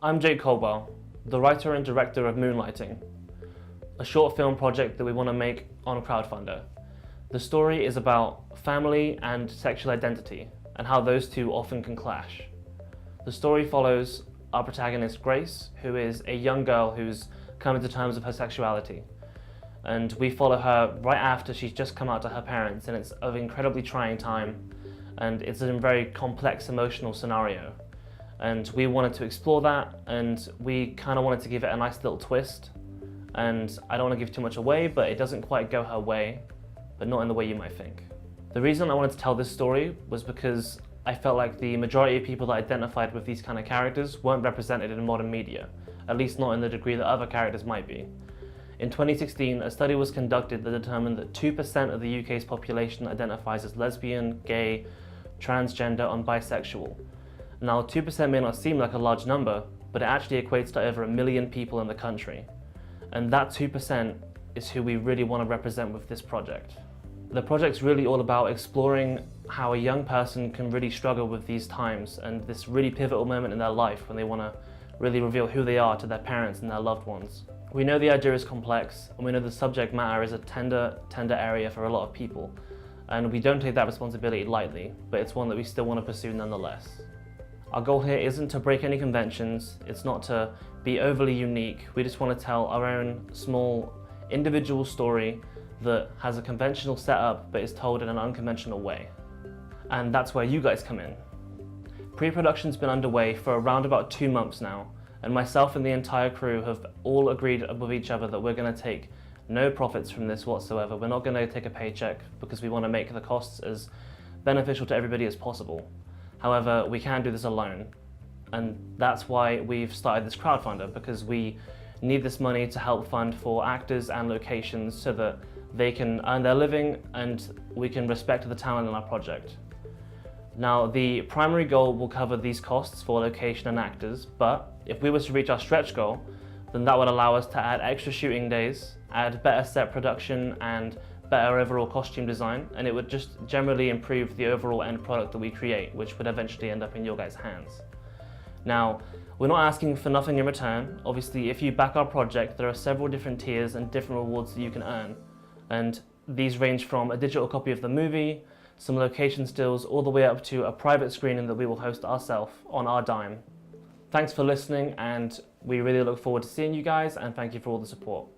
I'm Jake Caldwell, the writer and director of Moonlighting, a short film project that we want to make on Crowdfunder. The story is about family and sexual identity and how those two often can clash. The story follows our protagonist Grace, who is a young girl who's coming to terms with her sexuality. And we follow her right after she's just come out to her parents, and it's an incredibly trying time, and it's a very complex emotional scenario. And we wanted to explore that, and we kind of wanted to give it a nice little twist. And I don't want to give too much away, but it doesn't quite go her way, but not in the way you might think. The reason I wanted to tell this story was because I felt like the majority of people that identified with these kind of characters weren't represented in modern media, at least not in the degree that other characters might be. In 2016, a study was conducted that determined that 2% of the UK's population identifies as lesbian, gay, transgender, and bisexual. Now, 2% may not seem like a large number, but it actually equates to over 1 million people in the country. And that 2% is who we really want to represent with this project. The project's really all about exploring how a young person can really struggle with these times and this really pivotal moment in their life when they want to really reveal who they are to their parents and their loved ones. We know the idea is complex, and we know the subject matter is a tender area for a lot of people, and we don't take that responsibility lightly, but it's one that we still want to pursue nonetheless. Our goal here isn't to break any conventions, it's not to be overly unique, we just want to tell our own small individual story that has a conventional setup but is told in an unconventional way. And that's where you guys come in. Pre-production's been underway for around about 2 months now, and myself and the entire crew have all agreed with each other that we're going to take no profits from this whatsoever. We're not going to take a paycheck because we want to make the costs as beneficial to everybody as possible. However, we can't do this alone, and that's why we've started this crowdfunder, because we need this money to help fund for actors and locations so that they can earn their living and we can respect the talent in our project. Now, the primary goal will cover these costs for location and actors, but if we were to reach our stretch goal, then that would allow us to add extra shooting days, add better set production and better overall costume design, and it would just generally improve the overall end product that we create, which would eventually end up in your guys' hands. Now, we're not asking for nothing in return. Obviously, if you back our project, there are several different tiers and different rewards that you can earn. And these range from a digital copy of the movie, some location stills, all the way up to a private screening that we will host ourselves on our dime. Thanks for listening, and we really look forward to seeing you guys, and thank you for all the support.